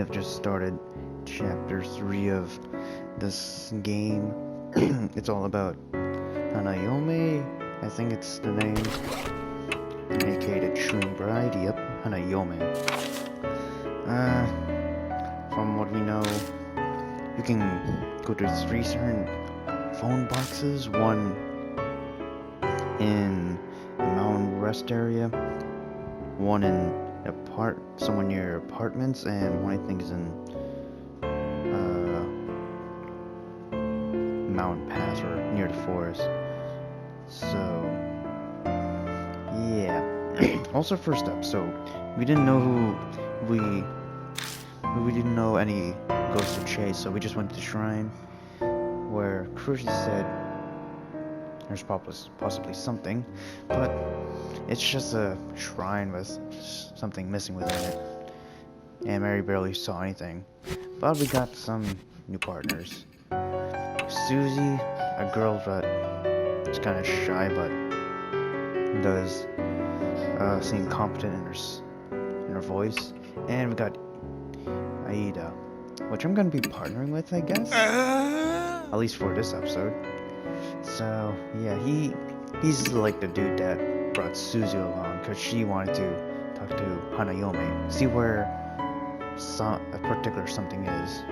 have just started chapter 3 of this game. It's all about Hanayome, I think it's the name, aka the Shroom Bride. Yep, Hanayome. From what we know, you can go to 3 certain phone boxes, one in the mountain rest area, one in somewhere near your apartments, and one I think is in mountain pass or near the forest. So yeah. Also, first up, so we didn't know we didn't know any ghosts to chase, so we just went to the shrine where Cruci said there's possibly something, but it's just a shrine with something missing within it. And Mary barely saw anything. But we got some new partners. Susie, a girl that is kind of shy but does seem confident in her voice. And we got Aida, which I'm gonna be partnering with, I guess. At least for this episode. So yeah, he's like the dude that brought Susie along because she wanted to talk to Hanayome, see where a particular something is.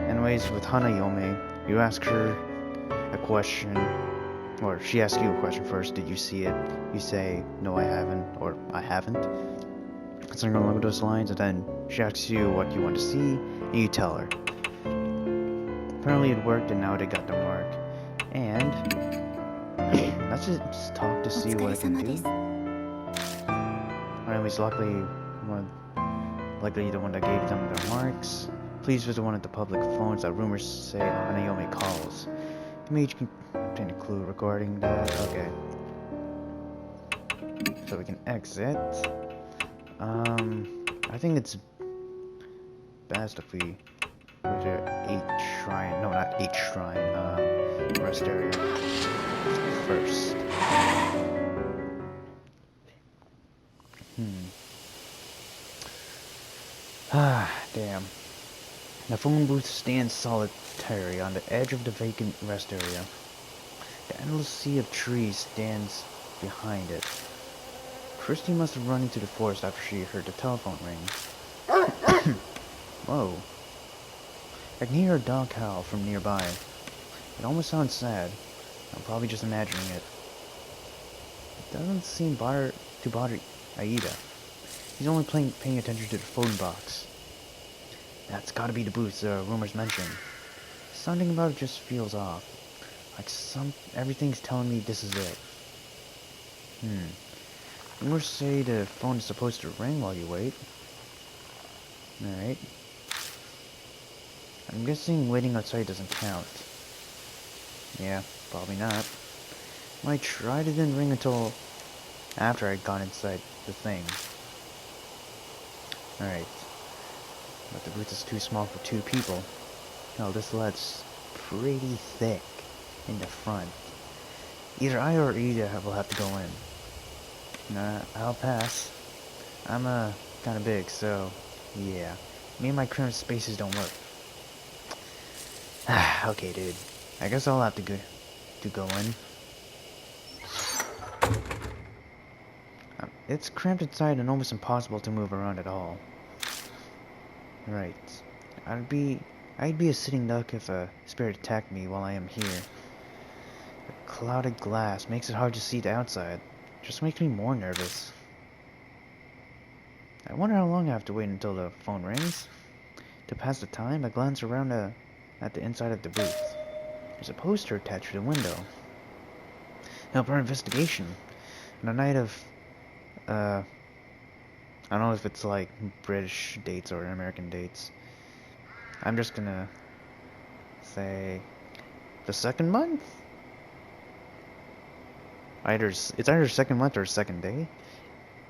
Anyways, with Hanayome, you ask her a question, or she asks you a question first. Did you see it? You say, no, I haven't, or I haven't. Something along those lines, and then she asks you what you want to see, and you tell her. Apparently it worked, and now they got the mark. And let's just talk to see what I can do. Anyways, luckily the one that gave them their marks. Please visit one of the public phones that rumors say Hanayome calls. The mage can obtain a clue regarding that. Okay. So we can exit. I think it's best if we go to 8 shrine. No, not 8 shrine. Rest area first. Damn. The phone booth stands solitary on the edge of the vacant rest area. The endless sea of trees stands behind it. Christy must have run into the forest after she heard the telephone ring. Whoa. I can hear a dog howl from nearby. It almost sounds sad. I'm probably just imagining it. It doesn't seem to bother Aida. He's only paying attention to the phone box. That's gotta be the booth the rumors mentioned. Something about it just feels off. Like everything's telling me this is it. Rumors say the phone is supposed to ring while you wait. Alright. I'm guessing waiting outside doesn't count. Yeah, probably not. I tried, it didn't ring until after I'd gone inside the thing. Alright. But the booth is too small for 2 people. Hell, this led's pretty thick in the front. Either I or Ida will have to go in. Nah, I'll pass. I'm kinda big, so yeah. Me and my current spaces don't work. Okay, dude. I guess I'll have to go in. It's cramped inside and almost impossible to move around at all. Right. I'd be a sitting duck if a spirit attacked me while I am here. The clouded glass makes it hard to see the outside. Just makes me more nervous. I wonder how long I have to wait until the phone rings. To pass the time, I glance around at the inside of the booth. There's a poster attached to the window. Help our investigation. On a night of, I don't know if it's like British dates or American dates. I'm just gonna say the 2nd month? It's either 2nd month or 2nd day.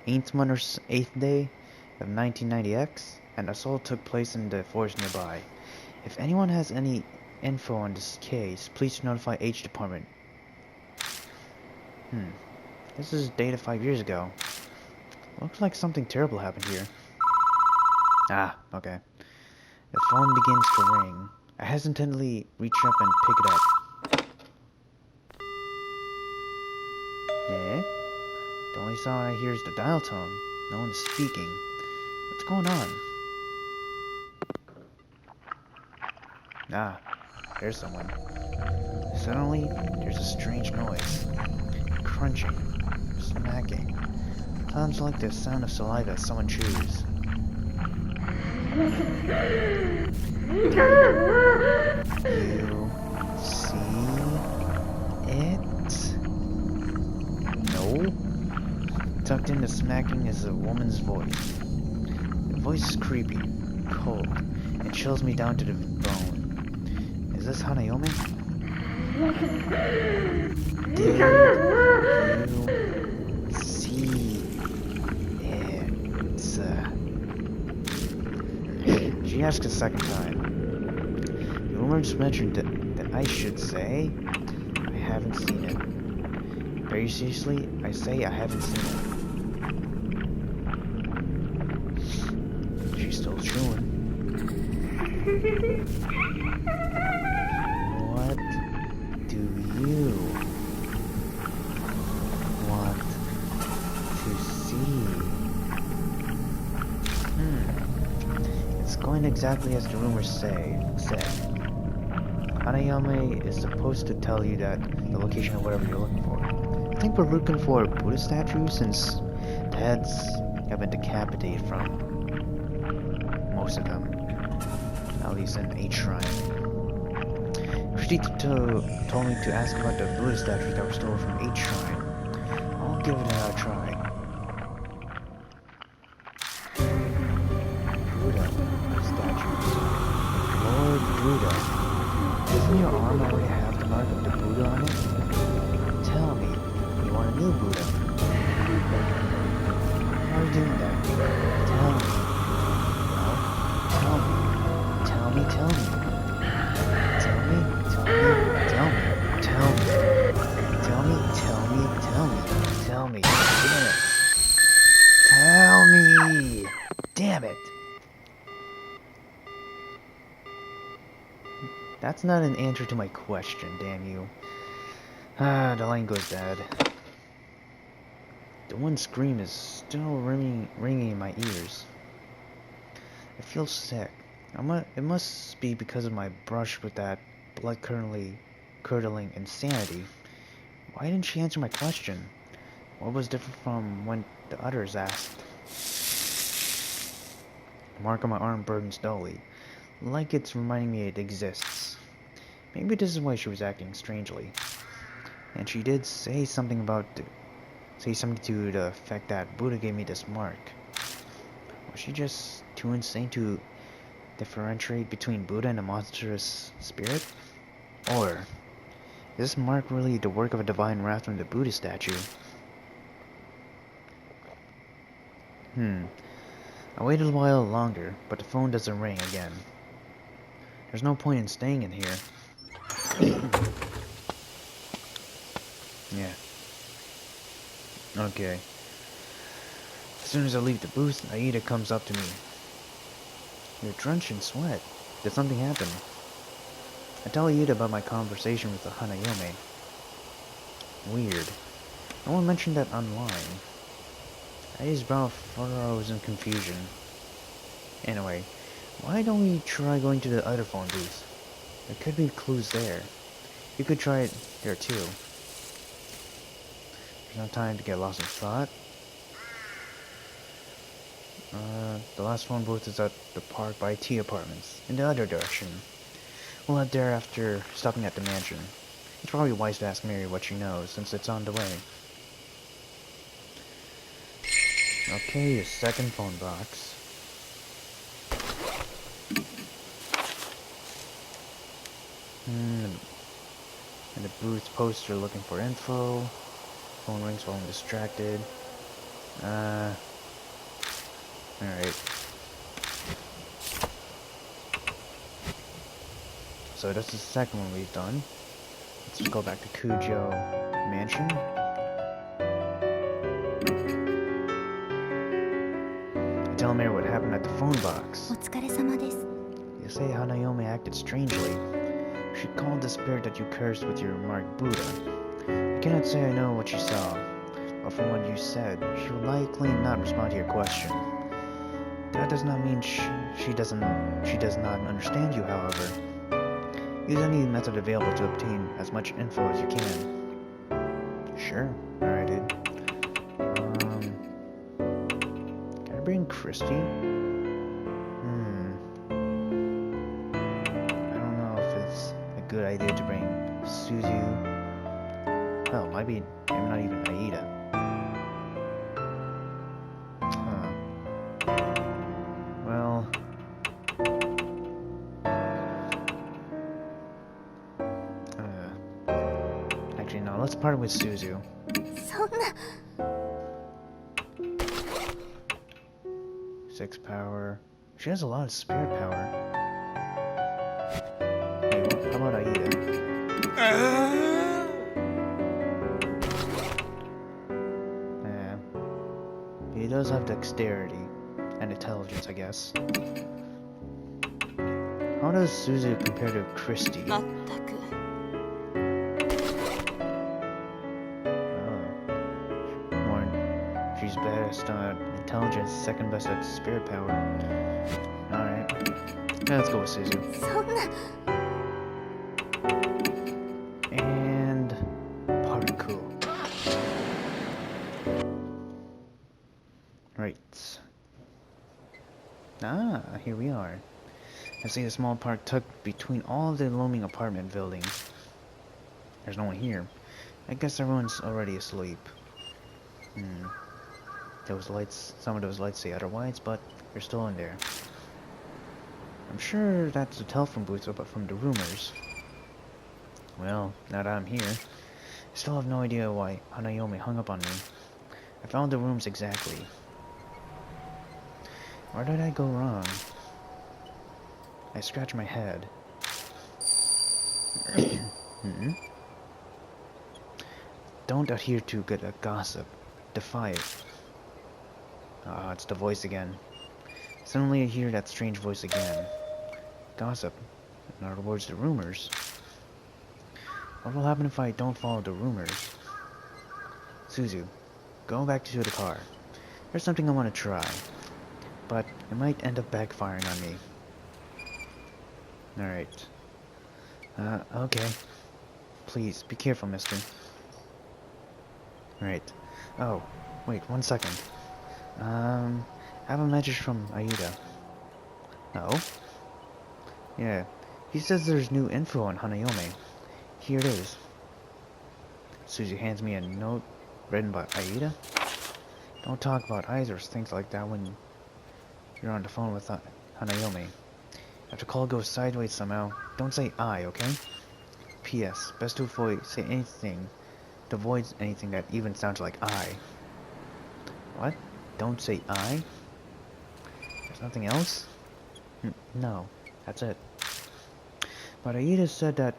8th month or 8th day of 1990X. An assault took place in the forest nearby. If anyone has any info on this case, please notify H department. This is dated 5 years ago. Looks like something terrible happened here. Ah, okay. The phone begins to ring. I hesitantly reach up and pick it up. Eh? The only sound I hear is the dial tone. No one is speaking. What's going on? Ah, there's someone. Suddenly, there's a strange noise. Crunching. Smacking. Sounds like the sound of saliva as someone chews. You see it? No. Tucked into smacking is a woman's voice. The voice is creepy, cold, and chills me down to the bone. Is this Hanayome? Did you see it? She asks a second time. The rumor just mentioned that I should say I haven't seen it. Very seriously, I say I haven't seen it. She's still chewing. What do you want to see? It's going exactly as the rumors said. Hanayome is supposed to tell you that the location of whatever you're looking for. I think we're looking for a Buddha statue since the heads have been decapitated from most of them. At least in each shrine. She told me to ask about the Buddha statues that were stolen from each shrine. I'll give it a try. Buddha statues. Lord Buddha. Doesn't your arm already have the mark of the Buddha on it? Tell me, you want a new Buddha? How are you doing that? Tell me. No? Tell me. Tell me. Tell me. Tell me. Tell me. Tell me. Tell me. Tell me. Tell me. Tell me. Tell me. Damn it. Tell me. Damn it. That's not an answer to my question, damn you. Ah, the line goes bad. The one scream is still ringing in my ears. I feel sick. It must be because of my brush with that blood-curdling insanity. Why didn't she answer my question? What was different from when the others asked? The mark on my arm burdens dully, like it's reminding me it exists. Maybe this is why she was acting strangely. And she did say something to the effect that Buddha gave me this mark. Was she just too insane to differentiate between Buddha and a monstrous spirit? Or is this mark really the work of a divine wrath from the Buddha statue? I waited a while longer, but the phone doesn't ring again. There's no point in staying in here. Yeah. Okay. As soon as I leave the booth, Aida comes up to me. You're drenched in sweat. Did something happen? I tell Aida about my conversation with the Hanayome. Weird. No one mentioned that online. Aida's brow furrows in confusion. Anyway, why don't we try going to the other phone booth? There could be clues there. You could try it there too. There's no time to get lost in thought. The last phone booth is at the park by T apartments, in the other direction. We'll head there after stopping at the mansion. It's probably wise to ask Mary what she knows, since it's on the way. Okay, the second phone box. And the booth poster looking for info. Phone rings while I'm distracted. Alright. So that's the second one we've done. Let's just go back to Kujo Mansion. Tell Mary what happened at the phone box. say Hanayome acted strangely. She called the spirit that you cursed with your marked Buddha. I cannot say I know what she saw, but from what you said, she will likely not respond to your question. That does not mean she does not understand you, however. Use any method available to obtain as much info as you can. Sure, alright, dude. Can I bring Christy? I don't know if it's a good idea to bring Suzu. Hell, maybe not even Aida. Well... actually, no, let's part with Suzu. 6 power. She has a lot of spirit power. Hey, how about Aida? He does have dexterity and intelligence, I guess. How does Suzu compare to Christy? She's best at intelligence, second best at spirit power. Alright. Let's go with Suzu. And... Parkour. Right. Ah, here we are. I see a small park tucked between all the looming apartment buildings. There's no one here. I guess everyone's already asleep. Those lights, some of those lights say otherwise, but they're still in there. I'm sure that's the telephone booth, but from the rumors. Well, now that I'm here, I still have no idea why Hanayome hung up on me. I found the rooms exactly. Where did I go wrong? I scratch my head. Don't adhere to good gossip. Defy it. Ah, it's the voice again. Suddenly I hear that strange voice again. Gossip. In other words, the rumors. What will happen if I don't follow the rumors? Suzu, go back to the car. There's something I want to try. But it might end up backfiring on me. Alright. Okay. Please, be careful, mister. Right. Oh, wait, 1 second. I have a message from Aida. Oh? Yeah. He says there's new info on Hanayome. Here it is. Suzu hands me a note written by Aida. Don't talk about eyes or things like that when you're on the phone with Hanayome. If the call goes sideways somehow, don't say I, okay? P.S. Best to avoid anything that even sounds like I. What? Don't say I? There's nothing else? No, that's it. But Aida said that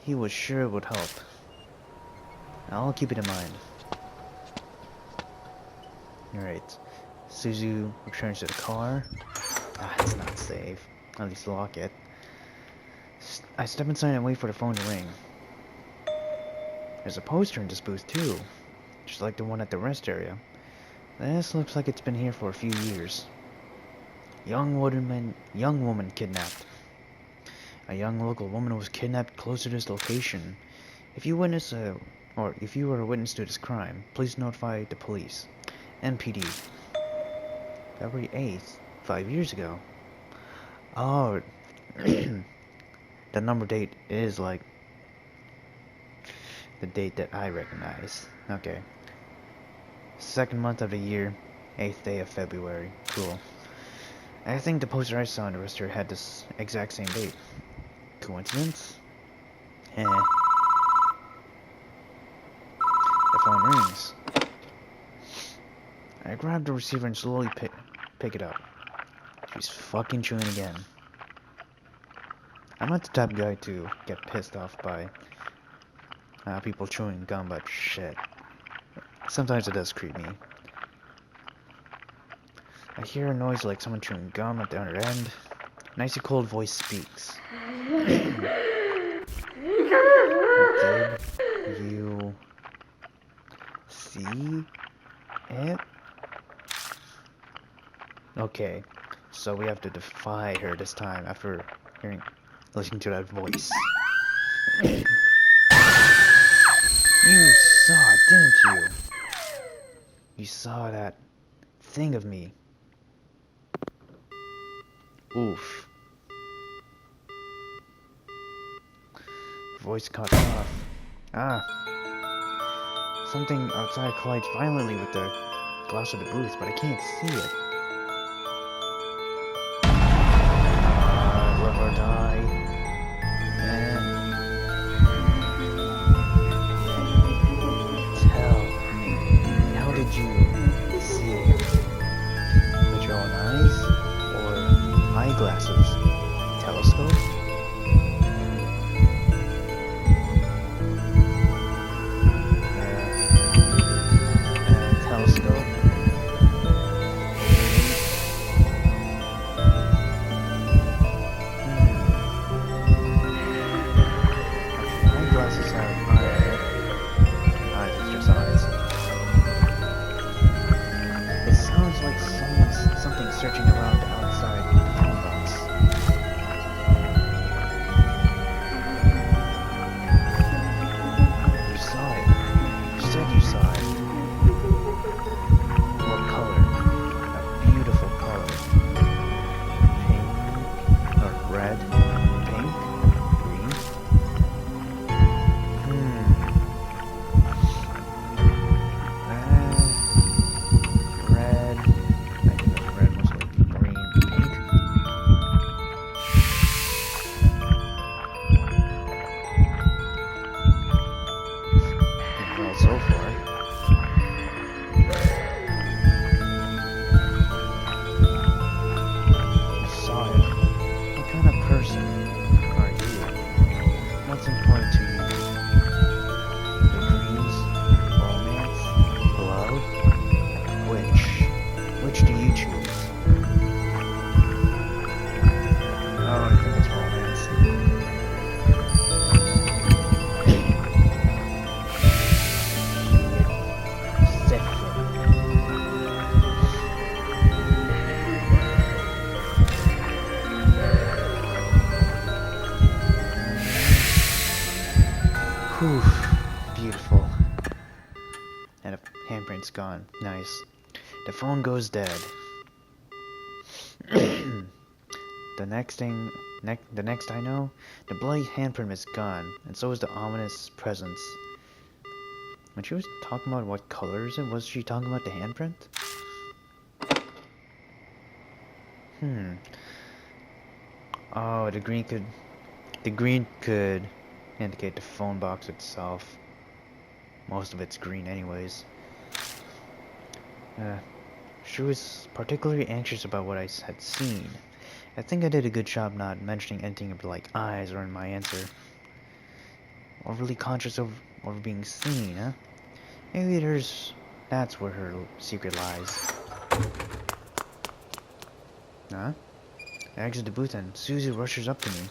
he was sure it would help. I'll keep it in mind. Alright. Suzu returns to the car. Ah, it's not safe. At least lock it. I step inside and wait for the phone to ring. There's a poster in this booth too, just like the one at the rest area. This looks like it's been here for a few years. Young woman kidnapped. A young local woman was kidnapped close to this location. If you if you were a witness to this crime, please notify the police. MPD. February 8th, 5 years ago. Oh, the number date is like the date that I recognize. Okay. 2nd month of the year, 8th day of February. Cool. I think the poster I saw in the register had this exact same date. Coincidence? Eh. The phone rings. I grab the receiver and slowly pick it up. She's fucking chewing again. I'm not the type of guy to get pissed off by people chewing gum, but shit. Sometimes it does creep me. I hear a noise like someone chewing gum at the other end. An icy cold voice speaks. Did you see it? Okay, so we have to defy her this time after listening to that voice. You saw it, didn't you? You saw that thing of me. Oof. Voice cut off. Ah. Something outside collides violently with the glass of the booth, but I can't see it. Live or die. Tell me, how did you see it? With your own eyes? Or eyeglasses? Telescope? Telescope? Eyeglasses have eyes. Eyes is just eyes. It sounds like something searching around outside the phone box. You saw it. You said you saw it. What color? A beautiful color. Pink or red? Pink? Green? Red. I think of red most likely. Green. Pink. Well, so far. You saw it. What kind of person are you? What's important to you? Your dreams? Romance? Love? Which do you choose? Oh, I think it's romance. Whew, beautiful. And a handprint's gone. Nice. The phone goes dead. The next I know, the bloody handprint is gone, and so is the ominous presence. When she was talking about what colors it was, she talking about the handprint? Oh, the green could indicate the phone box itself. Most of it's green anyways. She was particularly anxious about what I had seen. I think I did a good job not mentioning anything like eyes or in my answer. Overly conscious of being seen, huh? Maybe that's where her secret lies. Huh? I exit the booth and Susie rushes up to me.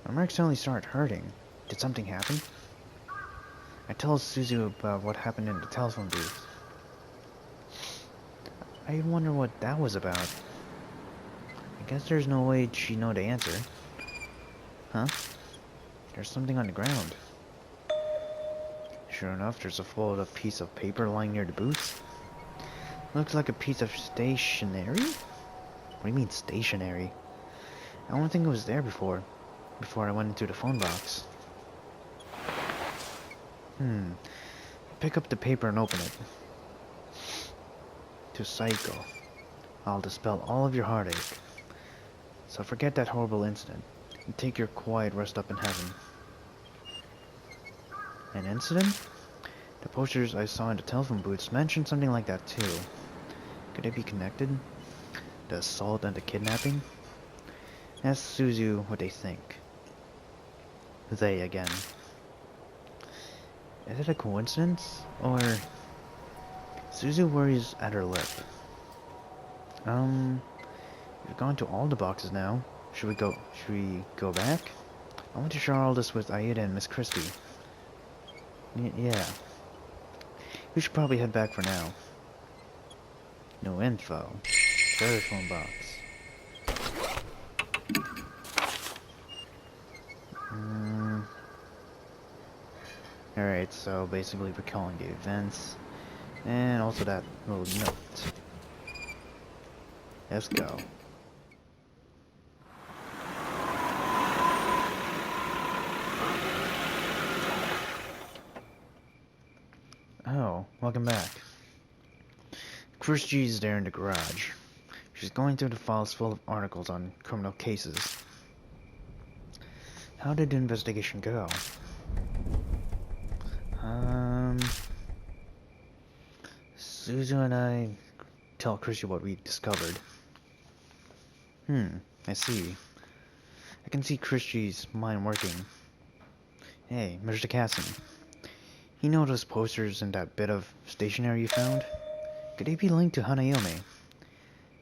My mark suddenly started hurting. Did something happen? I tell Susie about what happened in the telephone booth. I wonder what that was about. I guess there's no way she'd know the answer. Huh? There's something on the ground. Sure enough, there's a folded up piece of paper lying near the booth. Looks like a piece of stationery? What do you mean stationery? I don't think it was there before I went into the phone box. Pick up the paper and open it. To Psycho. I'll dispel all of your heartache. So forget that horrible incident and take your quiet rest up in heaven. An incident? The posters I saw in the telephone booths mentioned something like that too. Could they be connected? The assault and the kidnapping? Ask Suzu what they think. They again. Is it a coincidence? Or... Suzu worries at her lip. We've gone to all the boxes now. Should we go back? I want to share all this with Aida and Miss Crispy. Yeah. We should probably head back for now. No info. Telephone box. Alright, so basically recalling the events. And also that little note. Let's go. Oh, welcome back. Christie's there in the garage. She's going through the files full of articles on criminal cases. How did the investigation go? Susan and I tell Christy what we discovered. I see. I can see Christy's mind working. Hey, Mr. Kasin. You know those posters and that bit of stationery you found? Could they be linked to Hanayome?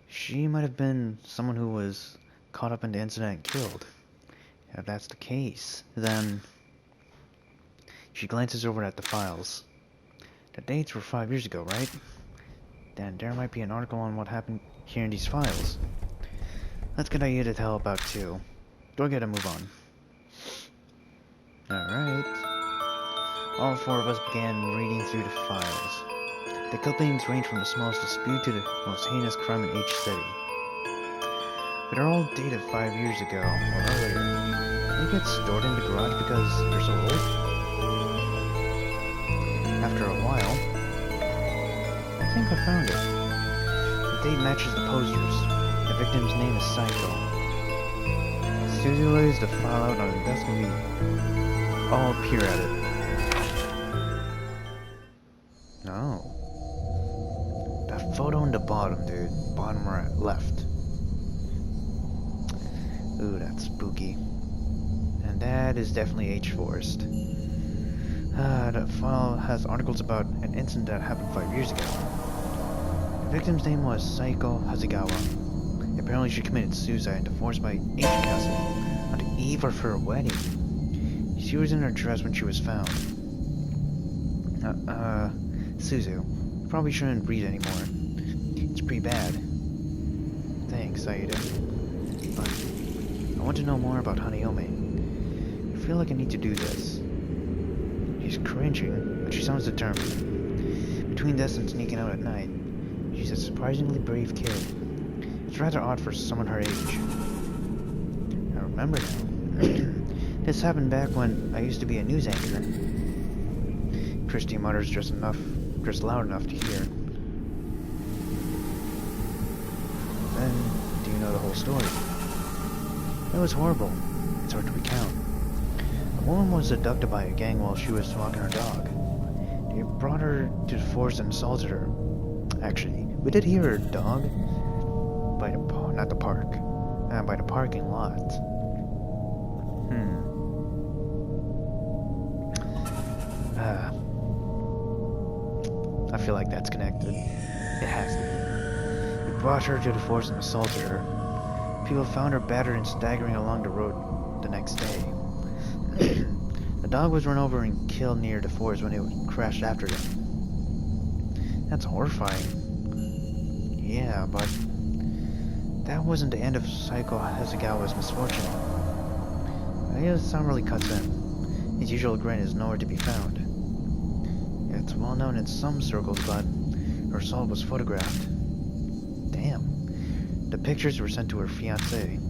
She might have been someone who was caught up in the incident and killed. If that's the case, then... She glances over at the files. The dates were 5 years ago, right? Then there might be an article on what happened here in these files. Let's get Aida to help out too. Go get a move on. Alright. All four of us began reading through the files. The clippings range from the smallest dispute to the most heinous crime in each city. But they're all dated 5 years ago or earlier. They get stored in the garage because they're so old? After a while, I think I found it. The date matches the posters. The victim's name is Saito. Susie lays the file out on the desk and we all peer at it. No. That photo in the bottom, dude. Bottom right, left. Ooh, that's spooky. And that is definitely H. Forrest. That file has articles about an incident that happened 5 years ago. The victim's name was Saiko Hasegawa. Apparently she committed suicide and divorced by H. Castle on the eve of her wedding. She was in her dress when she was found. Suzu, probably shouldn't read anymore. It's pretty bad. Thanks, Aida. But I want to know more about Hanayome. I feel like I need to do this. She's cringing, but she sounds determined. Between this and sneaking out at night, she's a surprisingly brave kid. It's rather odd for someone her age. I remember now. This happened back when I used to be a news anchor. Christy mutters just loud enough to hear. Then, do you know the whole story? It was horrible. It's hard to recount. A woman was abducted by a gang while she was walking her dog. They brought her to the forest and assaulted her. Actually, we did hear her dog by the not the park, by the parking lot. I feel like that's connected. It has to be. We brought her to the forest and assaulted her. People found her battered and staggering along the road the next day. The dog was run over and killed near the forest when it crashed after them. That's horrifying. Yeah, but that wasn't the end of Saiko Hasegawa's misfortune. Aida's sound really cuts in. His usual grin is nowhere to be found. It's well known in some circles, but her assault was photographed. Damn. The pictures were sent to her fiancé.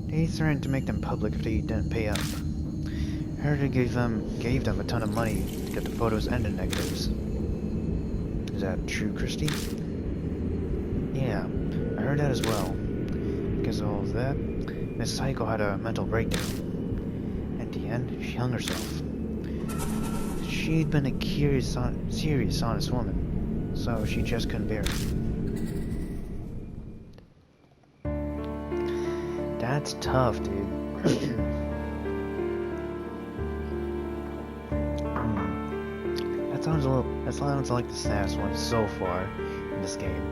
They threatened to make them public if they didn't pay up. Herder gave them a ton of money to get the photos and the negatives. Is that true, Christy? Yeah, I heard that as well. Because of all of that, Miss Saiko had a mental breakdown. At the end, she hung herself. She'd been a serious, honest woman, so she just couldn't bear it. That's tough, dude. That sounds like the saddest one so far in this game.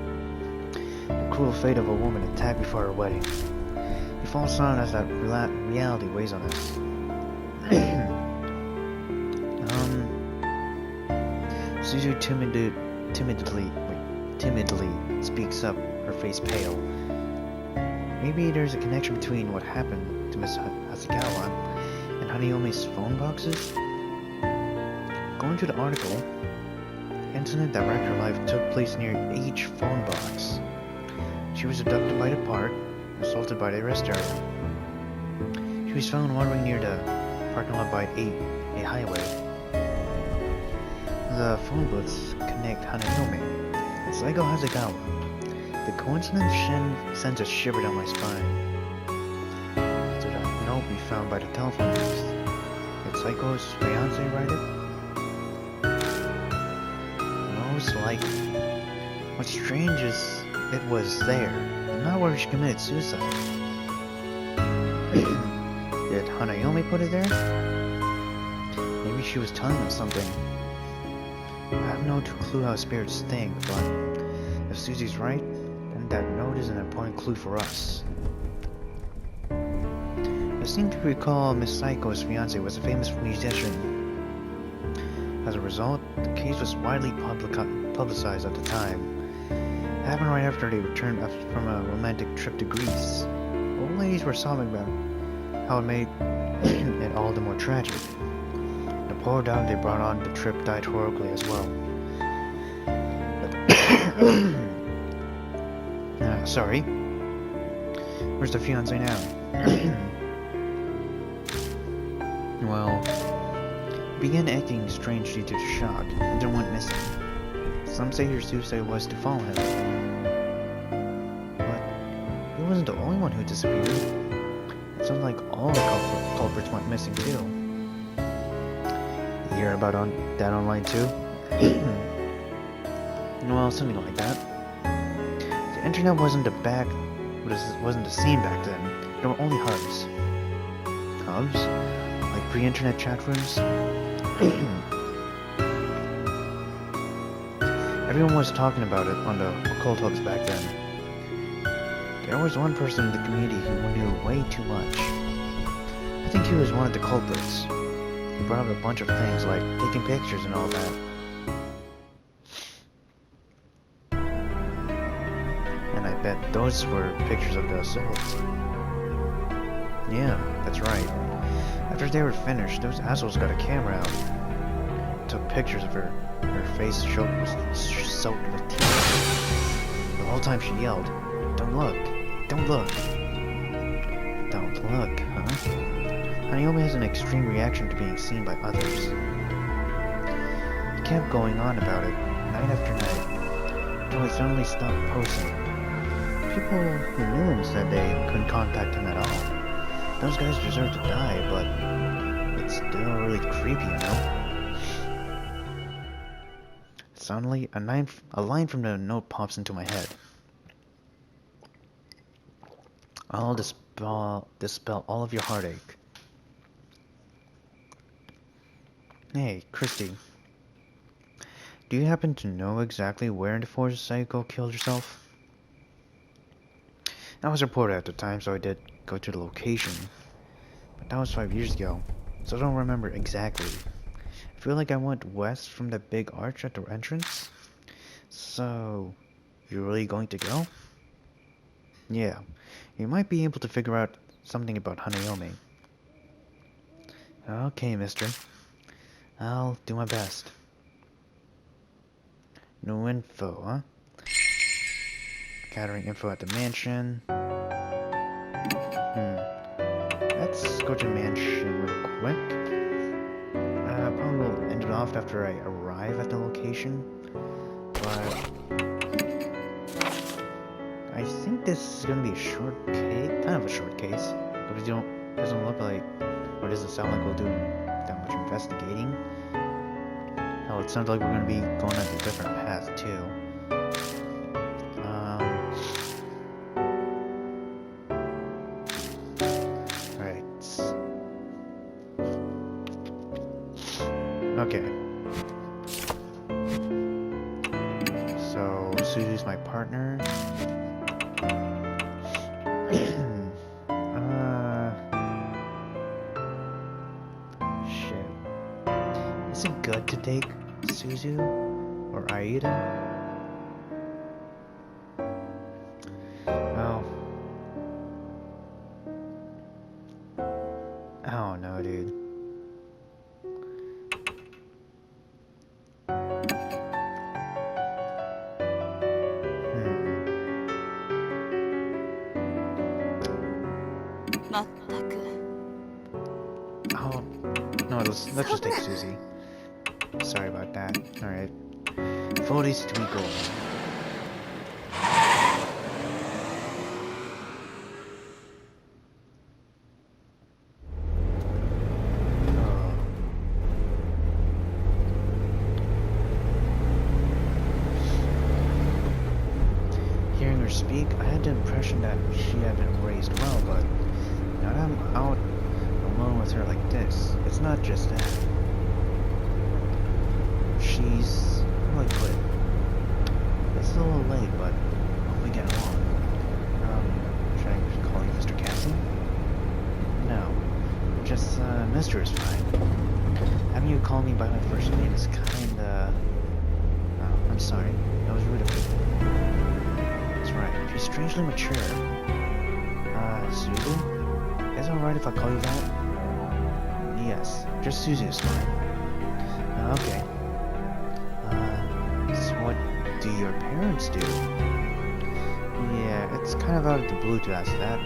The cruel fate of a woman attacked before her wedding. The false sun as that reality weighs on us. Suzu timidly speaks up, her face pale. Maybe there's a connection between what happened to Miss Hasagawa and Hanayomi's phone boxes? Going to the article, the incident that wrecked her life took place near each phone box. She was abducted by the park, assaulted by the rest area. She was found wandering near the parking lot by a highway. The phone booths connect Hanayomi and Saigo Hasagawa. The coincidence sends a shiver down my spine. So that note we found by the telephone booth. Did Saiko's fiancé write it? Most likely. What's strange is it was there, and not where she committed suicide. Did Hanayomi put it there? Maybe she was telling us something. I have no clue how spirits think, but if Susie's right, then that note is an important clue for us. I seem to recall Miss Saiko's fiancé was a famous musician. As a result, the case was widely publicized at the time. It happened right after they returned from a romantic trip to Greece. Old ladies were sobbing about how it made it all the more tragic. The poor dog they brought on the trip died horribly as well. Sorry. Where's the fiancé now? Well, he began acting strange due to the shock, and then went missing. Some say her suicide was to follow him. But he wasn't the only one who disappeared. It sounds like all the culprits went missing too. You hear about that online too? Well, something like that. The internet wasn't the scene back then. There were only hubs. Hubs? Like pre-internet chat rooms? Everyone was talking about it on the occult hubs back then. There was one person in the community who knew way too much. I think he was one of the culprits. He brought up a bunch of things like taking pictures and all that. And I bet those were pictures of the assault. Yeah, that's right. After they were finished, those assholes got a camera out. Took pictures of her. Her face soaked with tears. The whole time she yelled, "Don't look! Don't look!" Don't look, huh? Hanayomi has an extreme reaction to being seen by others. He kept going on about it, night after night, until he suddenly stopped posting. People who knew him said they couldn't contact him at all. Those guys deserve to die, but it's still really creepy, you know? Suddenly, a line from the note pops into my head. I'll dispel all of your heartache. Hey, Christy. Do you happen to know exactly where in the forest Saiko killed herself? I was reported at the time, so I did go to the location. But that was 5 years ago, so I don't remember exactly. I feel like I went west from the big arch at the entrance. So, you're really going to go? Yeah, you might be able to figure out something about Hanayomi. Okay, mister. I'll do my best. No info, huh? Gathering info at the mansion. Let's go to the mansion real quick. Probably will end it off after I arrive at the location. But I think this is gonna be a short case, kind of a short case, because it doesn't look like, or doesn't sound like we'll do that much investigating. Oh, it sounds like we're gonna be going on a different path too. Right. Okay. So Susie's my partner. Shit. Is it good to take Suzu or Aida? Well, I don't know, dude. Oh, no, let's just take Susie. Sorry about that. Alright. 43 gold. Hearing her speak, I had the impression that she had been raised well, but now that I'm out alone with her like this, it's not just that. She's, how do I put it? It's a little late, but hope we get along. Should I call you Mr. Kasin? No, just Mr. is fine. Having you call me by my first name is kinda... Oh, I'm sorry. That was rude of me. That's right. She's strangely mature. Suzu? Is it alright if I call you that? Yes, just Suzu is fine. Okay. So what do your parents do? Yeah, it's kind of out of the blue to ask that,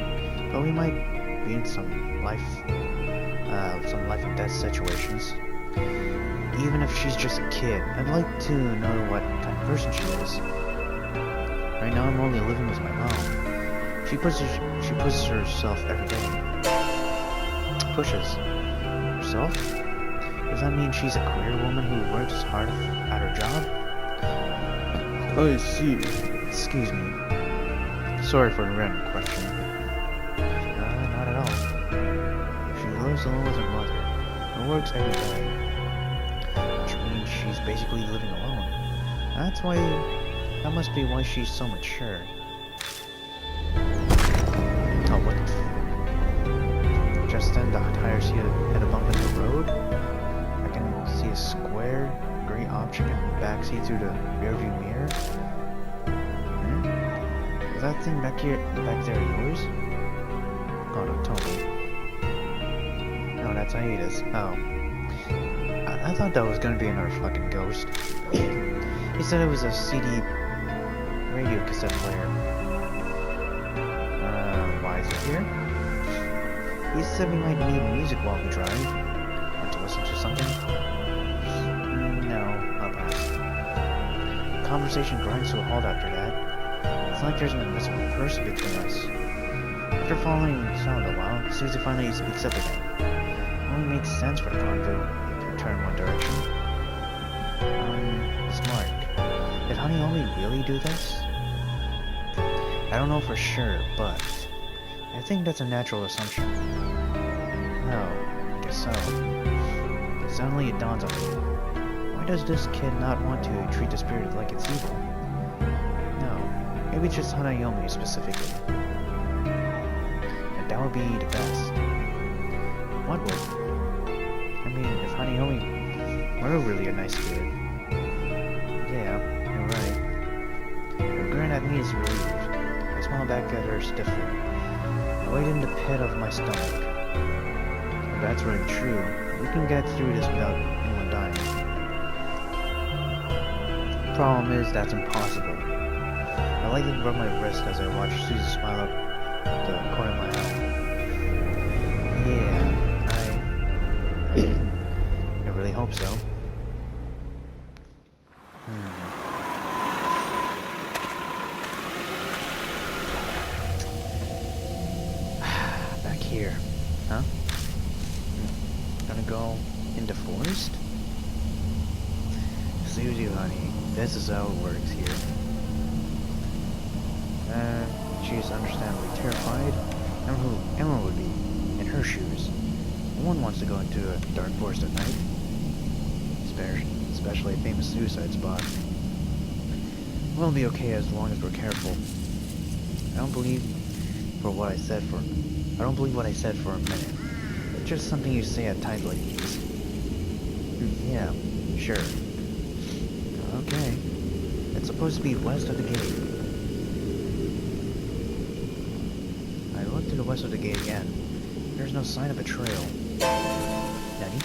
but we might be in some life and death situations. Even if she's just a kid, I'd like to know what kind of person she is. Right now I'm only living with my mom. She pushes herself every day. Pushes herself? Does that mean she's a career woman who works hard at her job? I see. Excuse me. Sorry for a random question. Not at all. She lives alone with her mother and works every day, which means she's basically living alone. That must be why she's so mature. Oh, what? Just then the tires hit a bump in the road. I can see a square gray object in the backseat through the rearview mirror. Is that thing back there yours? Oh no, tell me. No, that's Aida's. Oh. I thought that was gonna be another fucking ghost. He said it was a CD radio cassette player. Why is it here? He said we might need music while we drive. Want to listen to something? No, I'll pass. Conversation grinds to a halt after that. It's like there's an invisible person between us. After following sound a while, Susie finally speaks up again. It only makes sense for the convo to turn one direction. Smart. Did Honey Homie really do this? I don't know for sure, but I think that's a natural assumption. No, I guess so. Suddenly it dawns on me. Why does this kid not want to treat the spirit like it's evil? No, maybe just Hanayomi specifically. And that would be the best. What would? I mean, if Hanayomi were really a nice spirit. Yeah, you're right. Her grin at me is relieved. I smile back at her stiffly. I wait in the pit of my stomach. If that's really true, we can get through this without anyone dying. The problem is that's impossible. I lightly rub my wrist as I watch Susie smile up the corner of my eye. Yeah, I really hope so. Back here, huh? Gonna go in the forest? Susie, honey, this is how it works here. She's understandably terrified. Emma would be in her shoes. No one wants to go into a dark forest at night. Especially a famous suicide spot. We'll be okay as long as we're careful. I don't believe what I said for a minute. It's just something you say at times like these. Yeah, sure. Okay. It's supposed to be west of the gate. I looked to the west of the gate again. There's no sign of a trail. Daddy?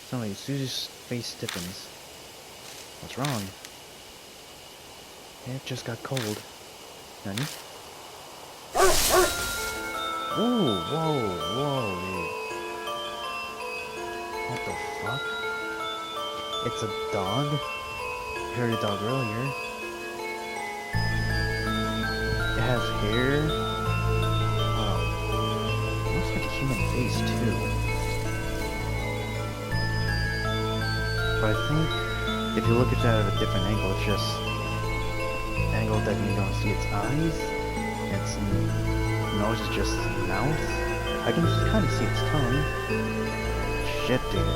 Suddenly, Susie's face stiffens. What's wrong? It just got cold. Nani? Ooh, whoa, dude. What the fuck? It's a dog? I heard a dog earlier. It has hair. Wow. It looks like a human face, too. But I think if you look at that at a different angle, it's just angle that you don't see its eyes. Its nose is just mouth. I can kind of see its tongue. Shit, dude.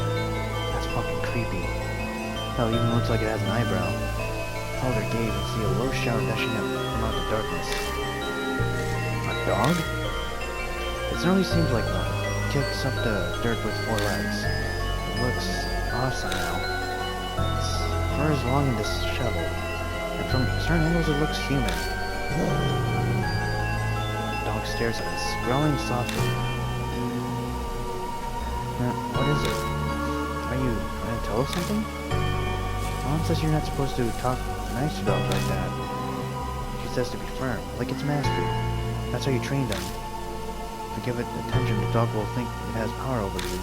That's fucking creepy. Hell, even looks like it has an eyebrow. Hold her gaze and see a low shout dashing up from out the darkness. A dog? It certainly seems like one. It kicks up the dirt with 4 legs. It looks awesome now. Its fur is long and disheveled, and from certain angles it looks human. The dog stares at us, growling softly. What is it? Are you trying to tell us something? Mom says you're not supposed to talk nice to dogs like that. She says to be firm, like its master. That's how you train them. If you give it attention, the dog will think it has power over you.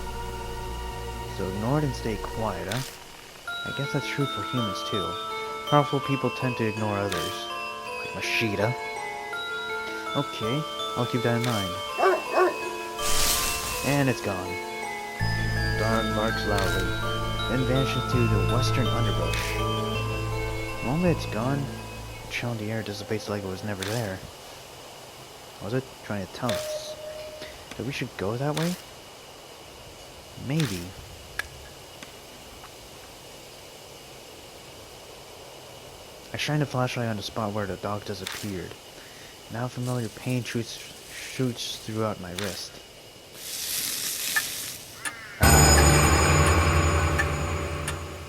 So ignore it and stay quiet, huh? I guess that's true for humans too. Powerful people tend to ignore others. Like Mashita. Okay, I'll keep that in mind. And it's gone. The dog barks loudly, then vanishes to the western underbrush. The moment it's gone, the chill in the air dissipates like it was never there. Was it trying to tell us that we should go that way? Maybe. I shined a flashlight on the spot where the dog disappeared. Now familiar pain shoots throughout my wrist.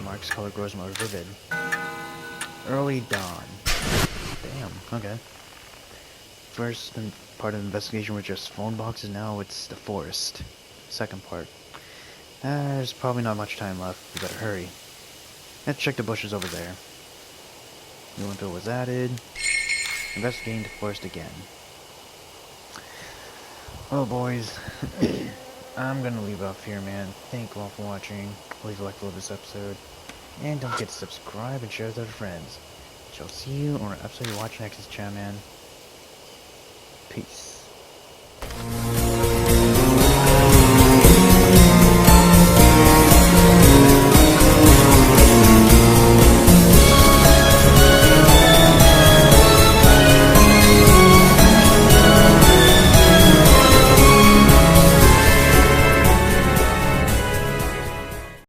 Mark's color grows more vivid. Early dawn. Damn, okay. First part of the investigation was just phone boxes, now it's the forest. Second part. There's probably not much time left, we better hurry. Let's check the bushes over there. New info was added. Investigating the forest again. Well, boys, I'm gonna leave off here, man. Thank you all for watching. Leave a like for this episode. And don't forget to subscribe and share with other friends. Shall see you on an episode you watch next, chat, man. Peace.